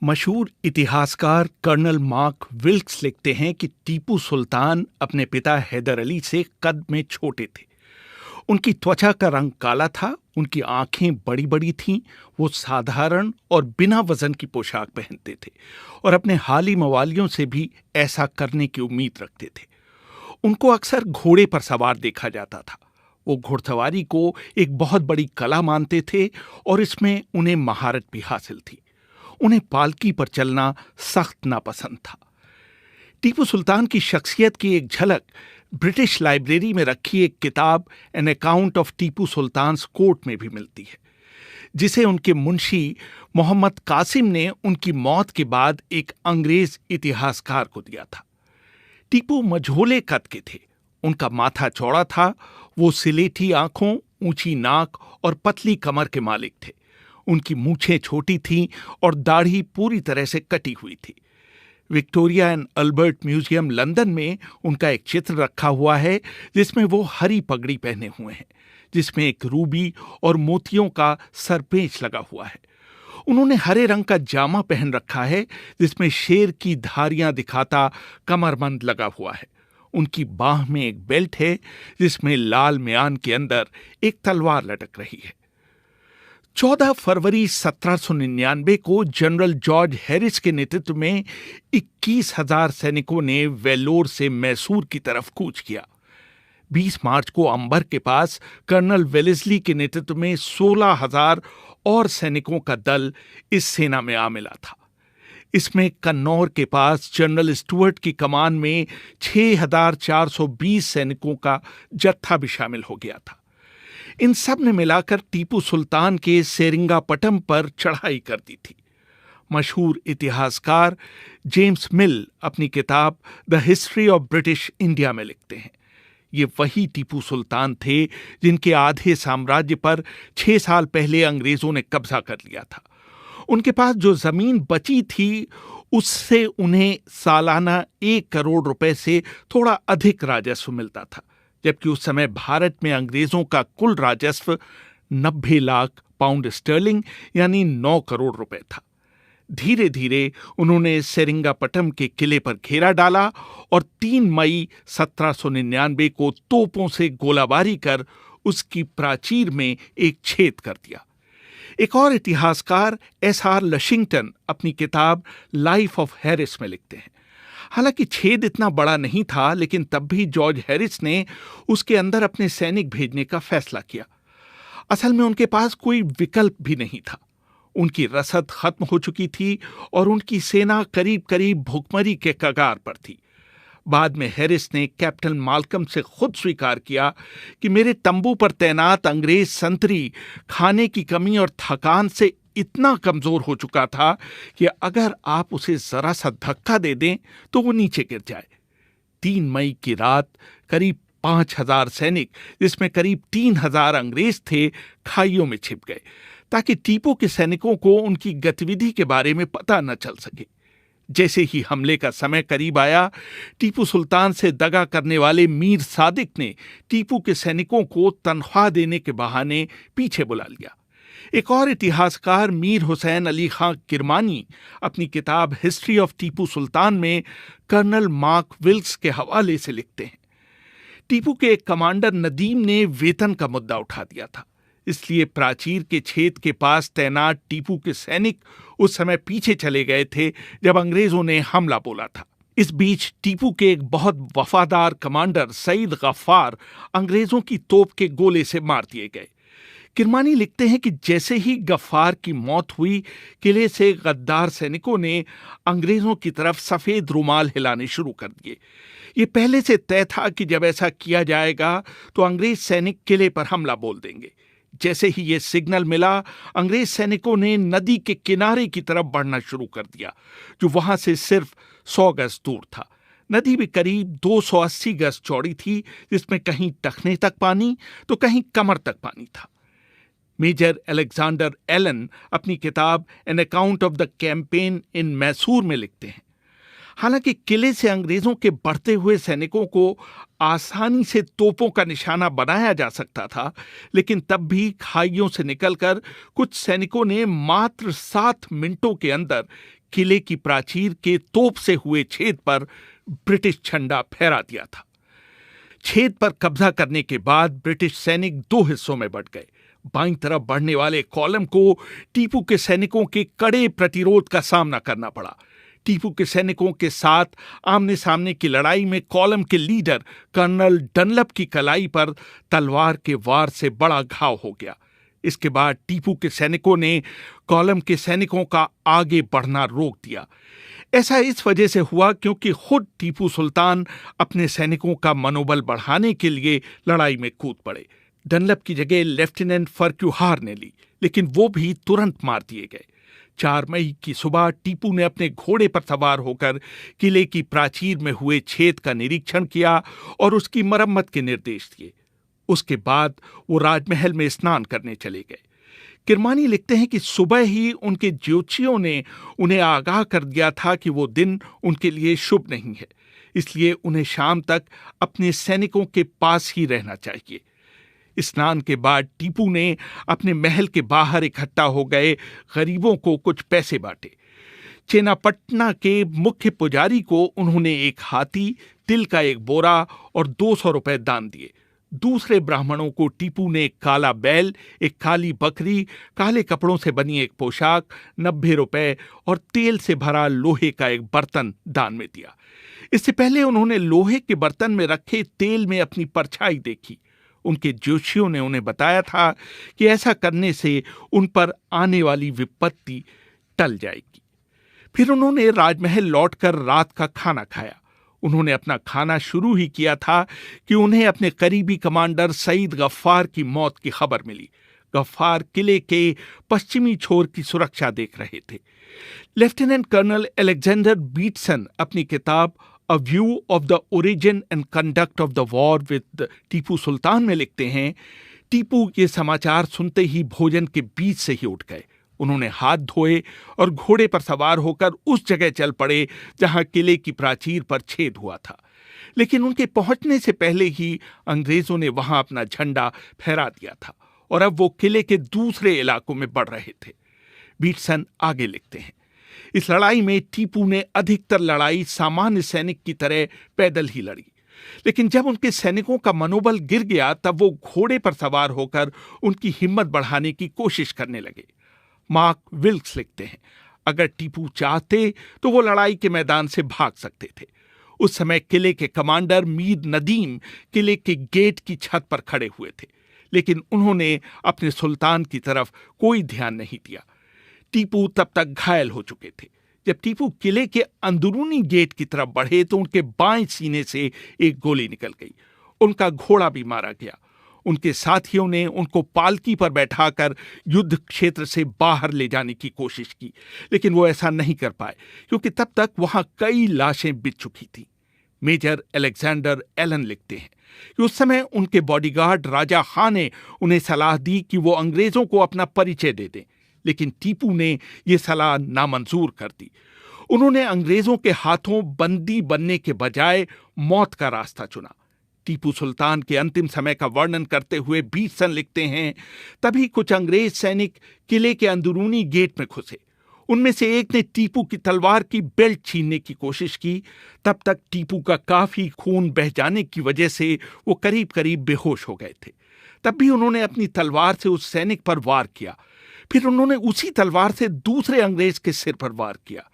मशहूर इतिहासकार colonel mark Wilkes लिखते हैं कि टीपू सुल्तान अपने पिता हैदर अली से कद में छोटे थे। उनकी त्वचा का रंग काला था, उनकी आंखें बड़ी बड़ी थीं, वो साधारण और बिना वजन की पोशाक पहनते थे और अपने हाली मवालियों से भी ऐसा करने की उम्मीद रखते थे। उनको अक्सर घोड़े पर सवार देखा जाता था। वो घुड़सवारी को एक बहुत बड़ी कला मानते थे और इसमें उन्हें महारत भी हासिल थी। उन्हें पालकी पर चलना सख्त नापसंद था। टीपू सुल्तान की शख्सियत की एक झलक ब्रिटिश लाइब्रेरी में रखी एक किताब an account of Tipu Sultan's court में भी मिलती है, जिसे उनके मुंशी मोहम्मद कासिम ने उनकी मौत के बाद एक अंग्रेज इतिहासकार को दिया था। टीपू मझोले कद के थे, उनका माथा चौड़ा था, वो सिलेटी आंखों, ऊंची नाक और पतली कमर के मालिक थे। उनकी मूछें छोटी थीं और दाढ़ी पूरी तरह से कटी हुई थी। Victoria and Albert museum London में उनका एक चित्र रखा हुआ है जिसमें वो हरी पगड़ी पहने हुए हैं, जिसमें एक रूबी और मोतियों का सरपेच लगा हुआ है। उन्होंने हरे रंग का जामा पहन रखा है जिसमें शेर की धारियां दिखाता कमरबंद लगा हुआ है। उनकी बाह में एक बेल्ट है जिसमें लाल म्यान के अंदर एक तलवार लटक रही है। 14 फरवरी 1799 को जनरल जॉर्ज हैरिस के नेतृत्व में 21,000 सैनिकों ने वेल्लोर से मैसूर की तरफ कूच किया। 20 मार्च को अंबर के पास कर्नल वेलेस्ली के नेतृत्व में 16,000 और सैनिकों का दल इस सेना में आ मिला था। इसमें कन्नौर के पास जनरल स्टुअर्ट की कमान में 6,420 सैनिकों का जत्था भी शामिल हो गया था। इन सब ने मिलाकर टीपू सुल्तान के सेरिंगापटम पर चढ़ाई कर दी थी। मशहूर इतिहासकार जेम्स मिल अपनी किताब the history of British India में लिखते हैं, ये वही टीपू सुल्तान थे जिनके आधे साम्राज्य पर 6 साल पहले अंग्रेजों ने कब्जा कर लिया था। उनके पास जो जमीन बची थी उससे उन्हें सालाना 1 करोड़ रुपए से थोड़ा अधिक राजस्व मिलता था, जबकि उस समय भारत में अंग्रेजों का कुल राजस्व 90 लाख पाउंड स्टर्लिंग यानी 9 करोड़ रुपए था। धीरे धीरे उन्होंने सेरिंगापटम के किले पर घेरा डाला और 3 मई 1799 को तोपों से गोलाबारी कर उसकी प्राचीर में एक छेद कर दिया। एक और इतिहासकार एस.आर. लशिंगटन अपनी किताब लाइफ ऑफ हैरिस में लिखते हैं, हालांकि छेद इतना बड़ा नहीं था, लेकिन तब भी जॉर्ज हैरिस ने उसके अंदर अपने सैनिक भेजने का फैसला किया। असल में उनके पास कोई विकल्प भी नहीं था। उनकी रसद खत्म हो चुकी थी और उनकी सेना करीब करीब भुखमरी के कगार पर थी। बाद में हैरिस ने कैप्टन माल्कम से खुद स्वीकार किया कि मेरे तंबू पर तैनात अंग्रेज संतरी खाने की कमी और थकान से इतना कमजोर हो चुका था कि अगर आप उसे जरा सा धक्का दे दें तो वो नीचे गिर जाए। 3 मई की रात करीब 5,000 सैनिक, जिसमें करीब 3,000 अंग्रेज थे, खाइयों में छिप गए ताकि टीपू के सैनिकों को उनकी गतिविधि के बारे में पता न चल सके। जैसे ही हमले का समय करीब आया, टीपू सुल्तान से दगा करने वाले मीर सादिक ने टीपू के सैनिकों को तनख्वाह देने के बहाने पीछे बुला लिया। एक और इतिहासकार मीर हुसैन अली खां किरमानी अपनी किताब हिस्ट्री ऑफ टीपू सुल्तान में कर्नल मार्क विल्क्स के हवाले से लिखते हैं, टीपू के एक कमांडर नदीम ने वेतन का मुद्दा उठा दिया था, इसलिए प्राचीर के छेद के पास तैनात टीपू के सैनिक उस समय पीछे चले गए थे जब अंग्रेजों ने हमला बोला था। इस बीच टीपू के एक बहुत वफादार कमांडर सईद गफ्फार अंग्रेजों की तोप के गोले से मार दिए गए। किरमानी लिखते हैं कि जैसे ही गफ्फार की मौत हुई, किले से गद्दार सैनिकों ने अंग्रेजों की तरफ सफेद रुमाल हिलाने शुरू कर दिए। ये पहले से तय था कि जब ऐसा किया जाएगा तो अंग्रेज सैनिक किले पर हमला बोल देंगे। जैसे ही ये सिग्नल मिला, अंग्रेज सैनिकों ने नदी के किनारे की तरफ बढ़ना शुरू कर दिया, जो वहां से सिर्फ 100 गज दूर था। नदी भी करीब 280 गज चौड़ी थी, जिसमें कहीं टखने तक पानी तो कहीं कमर तक पानी था। मेजर अलेक्जेंडर एलन अपनी किताब an account of the campaign in Mysore में लिखते हैं, हालांकि किले से अंग्रेजों के बढ़ते हुए सैनिकों को आसानी से तोपों का निशाना बनाया जा सकता था, लेकिन तब भी खाइयों से निकलकर कुछ सैनिकों ने मात्र 7 मिनटों के अंदर किले की प्राचीर के तोप से हुए छेद पर ब्रिटिश झंडा फहरा दिया था। छेद पर कब्जा करने के बाद ब्रिटिश सैनिक दो हिस्सों में बंट गए। बाईं तरफ बढ़ने वाले कॉलम को टीपू के सैनिकों के कड़े प्रतिरोध का सामना करना पड़ा। टीपू के सैनिकों के साथ आमने सामने की लड़ाई में कॉलम के लीडर कर्नल डनलप की कलाई पर तलवार के वार से बड़ा घाव हो गया। इसके बाद टीपू के सैनिकों ने कॉलम के सैनिकों का आगे बढ़ना रोक दिया। ऐसा इस वजह से हुआ क्योंकि खुद टीपू सुल्तान अपने सैनिकों का मनोबल बढ़ाने के लिए लड़ाई में कूद पड़े। डनलप की जगह लेफ्टिनेंट फर्क्यूहार ने ली, लेकिन वो भी तुरंत मार दिए गए। 4 मई की सुबह टीपू ने अपने घोड़े पर सवार होकर किले की प्राचीर में हुए छेद का निरीक्षण किया और उसकी मरम्मत के निर्देश दिए। उसके बाद वो राजमहल में स्नान करने चले गए। किरमानी लिखते हैं कि सुबह ही उनके ज्योतिषियों ने उन्हें आगाह कर दिया था कि वो दिन उनके लिए शुभ नहीं है, इसलिए उन्हें शाम तक अपने सैनिकों के पास ही रहना चाहिए। स्नान के बाद टीपू ने अपने महल के बाहर इकट्ठा हो गए गरीबों को कुछ पैसे बांटे। चेनापटना के मुख्य पुजारी को उन्होंने एक हाथी, तिल का एक बोरा और 200 रुपए दान दिए। दूसरे ब्राह्मणों को टीपू ने एक काला बैल, एक काली बकरी, काले कपड़ों से बनी एक पोशाक, 90 रुपए और तेल से भरा लोहे का एक बर्तन दान में दिया। इससे पहले उन्होंने लोहे के बर्तन में रखे तेल में अपनी परछाई देखी। उनके ज्योतिषियों ने उन्हें बताया था कि ऐसा करने से उन पर आने वाली विपत्ति टल जाएगी। फिर उन्होंने राजमहल लौटकर रात का खाना खाया। उन्होंने अपना खाना शुरू ही किया था कि उन्हें अपने करीबी कमांडर सईद गफ्फार की मौत की खबर मिली। गफ्फार किले के पश्चिमी छोर की सुरक्षा देख रहे थे। लेफ्टिनेंट कर्नल अलेक्जेंडर बीटसन अपनी किताब A View of the Origin and Conduct of the War with Tipu Sultan में लिखते हैं, टीपू ये समाचार सुनते ही भोजन के बीच से ही उठ गए। उन्होंने हाथ धोए और घोड़े पर सवार होकर उस जगह चल पड़े जहां किले की प्राचीर पर छेद हुआ था। लेकिन उनके पहुंचने से पहले ही अंग्रेजों ने वहां अपना झंडा फहरा दिया था और अब वो किले के दूसरे इलाकों में बढ़ रहे थे। बीटसन आगे लिखते हैं, इस लड़ाई में टीपू ने अधिकतर लड़ाई सामान्य सैनिक की तरह पैदल ही लड़ी, लेकिन जब उनके सैनिकों का मनोबल गिर गया तब वो घोड़े पर सवार होकर उनकी हिम्मत बढ़ाने की कोशिश करने लगे। मार्क विल्क्स लिखते हैं, अगर टीपू चाहते तो वो लड़ाई के मैदान से भाग सकते थे। उस समय किले के कमांडर मीर नदीम किले के गेट की छत पर खड़े हुए थे, लेकिन उन्होंने अपने सुल्तान की तरफ कोई ध्यान नहीं दिया। टीपू तब तक घायल हो चुके थे। जब टीपू किले के अंदरूनी गेट की तरफ बढ़े तो उनके बाएं सीने से एक गोली निकल गई। उनका घोड़ा भी मारा गया। उनके साथियों ने उनको पालकी पर बैठाकर युद्ध क्षेत्र से बाहर ले जाने की कोशिश की, लेकिन वो ऐसा नहीं कर पाए क्योंकि तब तक वहां कई लाशें बिछ चुकी थीं। मेजर अलेक्जेंडर एलन लिखते हैं कि उस समय उनके बॉडीगार्ड राजा खान ने उन्हें सलाह दी कि वो अंग्रेजों को अपना परिचय दे दें, लेकिन टीपू ने यह सलाह नामंजूर कर दी। उन्होंने अंग्रेजों के हाथों बंदी बनने के बजाय मौत का रास्ता चुना। टीपू सुल्तान के अंतिम समय का वर्णन करते हुए बीटसन लिखते हैं, तभी कुछ अंग्रेज सैनिक किले के अंदरूनी गेट में घुसे। उनमें से एक ने टीपू की तलवार की बेल्ट छीनने की कोशिश की। तब तक टीपू का काफी खून बह जाने की वजह से वो करीब करीब बेहोश हो गए थे। तब भी उन्होंने अपनी तलवार से उस सैनिक पर वार किया। फिर उन्होंने उसी तलवार से दूसरे अंग्रेज के सिर पर वार किया।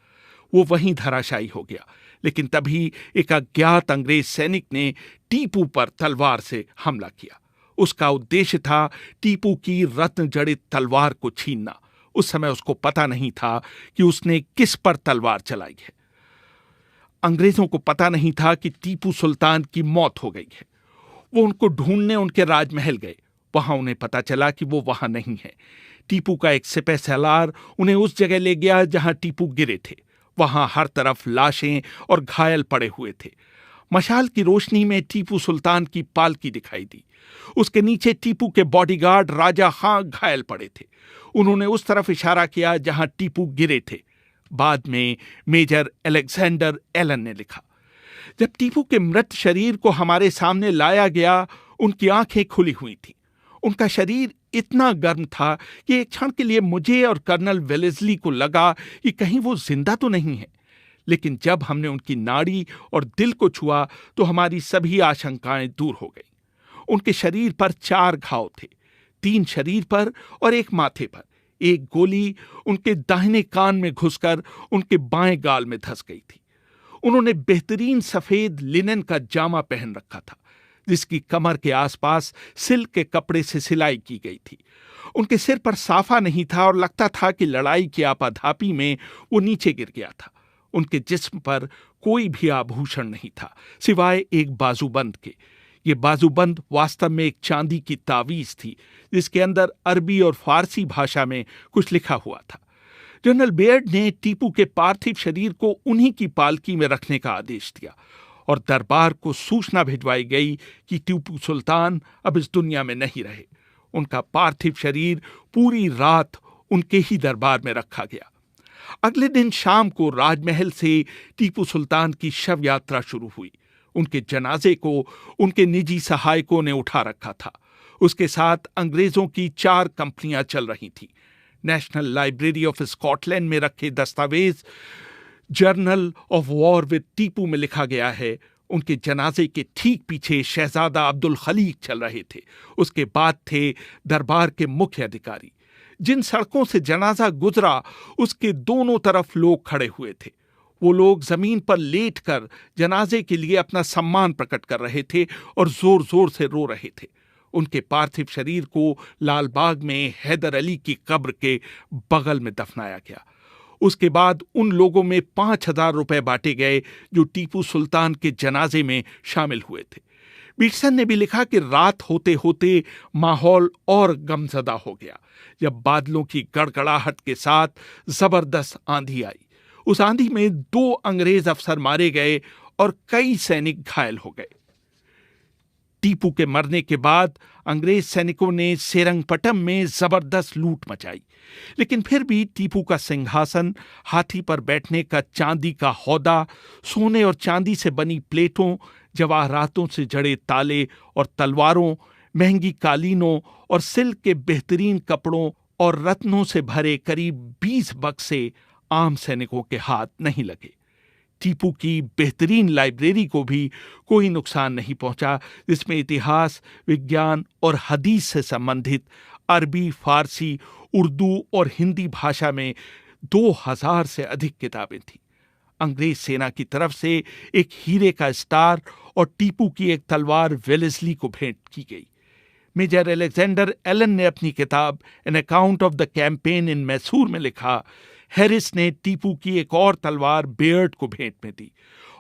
वो वहीं धराशायी हो गया, लेकिन तभी एक अज्ञात अंग्रेज सैनिक ने टीपू पर तलवार से हमला किया। उसका उद्देश्य था टीपू की रत्न जड़ित तलवार को छीनना। उस समय उसको पता नहीं था कि उसने किस पर तलवार चलाई है। अंग्रेजों को पता नहीं था कि टीपू सुल्तान की मौत हो गई है। वो उनको ढूंढने उनके राजमहल गए। वहां उन्हें पता चला कि वो वहां नहीं है। टीपू का एक सिपह सालार उन्हें उस जगह ले गया जहां टीपू गिरे थे। वहां हर तरफ लाशें और घायल पड़े हुए थे। मशाल की रोशनी में टीपू सुल्तान की पालकी दिखाई दी। उसके नीचे टीपू के बॉडीगार्ड राजा खां घायल पड़े थे। उन्होंने उस तरफ इशारा किया जहां टीपू गिरे थे। बाद में मेजर अलेक्जेंडर एलन ने लिखा, जब टीपू के मृत शरीर को हमारे सामने लाया गया, उनकी आंखें खुली हुई थीं। उनका शरीर इतना गर्म था कि एक क्षण के लिए मुझे और कर्नल वेलेस्ली को लगा कि कहीं वो जिंदा तो नहीं है। लेकिन जब हमने उनकी नाड़ी और दिल को छुआ तो हमारी सभी आशंकाएं दूर हो गई। उनके शरीर पर 4 घाव थे, 3 शरीर पर और एक माथे पर। एक गोली उनके दाहिने कान में घुसकर उनके बाएं गाल में धंस गई थी। उन्होंने बेहतरीन सफेद लिनन का जामा पहन रखा था, जिसकी कमर के आसपास सिल्क के कपड़े से सिलाई की गई थी। उनके सिर पर साफा नहीं था और लगता था कि लड़ाई की आपाधापी में वो नीचे गिर गया था। उनके जिस्म पर कोई भी आभूषण नहीं था सिवाय एक बाजूबंद के। ये बाजूबंद वास्तव में एक चांदी की तावीज थी, जिसके अंदर अरबी और फारसी भाषा में कुछ लिखा हुआ था। जनरल बेयर्ड ने टीपू के पार्थिव शरीर को उन्हीं की पालकी में रखने का आदेश दिया और दरबार को सूचना भिजवाई गई कि टीपू सुल्तान अब इस दुनिया में नहीं रहे। उनका पार्थिव शरीर पूरी रात उनके ही दरबार में रखा गया। अगले दिन शाम को राजमहल से टीपू सुल्तान की शव यात्रा शुरू हुई। उनके जनाजे को उनके निजी सहायकों ने उठा रखा था। उसके साथ अंग्रेजों की 4 कंपनियां चल रही थीं। नेशनल लाइब्रेरी ऑफ स्कॉटलैंड में रखे दस्तावेज journal of war with Tipu में लिखा गया है, उनके जनाजे के ठीक पीछे शहजादा अब्दुल खलीक चल रहे थे। उसके बाद थे दरबार के मुख्य अधिकारी। जिन सड़कों से जनाजा गुजरा उसके दोनों तरफ लोग खड़े हुए थे। वो लोग जमीन पर लेटकर जनाजे के लिए अपना सम्मान प्रकट कर रहे थे और जोर जोर से रो रहे थे। उनके पार्थिव शरीर को लालबाग में हैदर अली की कब्र के बगल में दफनाया गया। उसके बाद उन लोगों में 5,000 रुपए बांटे गए जो टीपू सुल्तान के जनाजे में शामिल हुए थे। पीटसन ने भी लिखा कि रात होते होते माहौल और गमजदा हो गया जब बादलों की गड़गड़ाहट के साथ जबरदस्त आंधी आई। उस आंधी में 2 अंग्रेज अफसर मारे गए और कई सैनिक घायल हो गए। टीपू के मरने के बाद अंग्रेज सैनिकों ने सेरंगपट्टम में जबरदस्त लूट मचाई, लेकिन फिर भी टीपू का सिंहासन, हाथी पर बैठने का चांदी का हौदा, सोने और चांदी से बनी प्लेटों, जवाहरातों से जड़े ताले और तलवारों, महंगी कालीनों और सिल्क के बेहतरीन कपड़ों और रत्नों से भरे करीब 20 बक्से आम सैनिकों के हाथ नहीं लगे। टीपू की बेहतरीन लाइब्रेरी को भी कोई नुकसान नहीं पहुंचा, जिसमें इतिहास, विज्ञान और हदीस से संबंधित अरबी, फारसी, उर्दू और हिंदी भाषा में 2000 से अधिक किताबें थीं। अंग्रेज सेना की तरफ से एक हीरे का स्टार और टीपू की एक तलवार वेलेस्ली को भेंट की गई। मेजर अलेक्जेंडर एलन ने अपनी किताब an account of the campaign in Mysore में लिखा, हैरिस ने टीपू की एक और तलवार बेयर्ड को भेंट में दी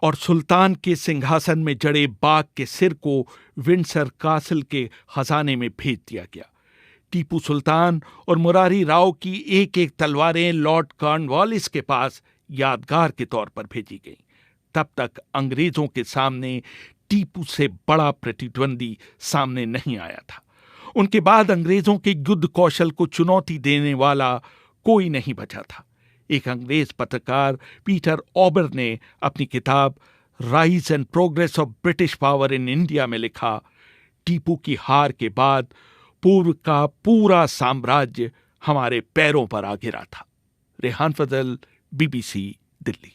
और सुल्तान के सिंहासन में जड़े बाघ के सिर को विंडसर कासल के खजाने में भेज दिया गया। टीपू सुल्तान और मुरारी राव की एक एक तलवारें लॉर्ड कॉर्नवालिस के पास यादगार के तौर पर भेजी गईं। तब तक अंग्रेजों के सामने टीपू से बड़ा प्रतिद्वंदी सामने नहीं आया था। उनके बाद अंग्रेजों के युद्ध कौशल को चुनौती देने वाला कोई नहीं बचा था। एक अंग्रेज पत्रकार पीटर ऑबर ने अपनी किताब rise and progress of British power in India में लिखा, टीपू की हार के बाद पूर्व का पूरा साम्राज्य हमारे पैरों पर आ गिरा था। रेहान फजल, BBC, दिल्ली।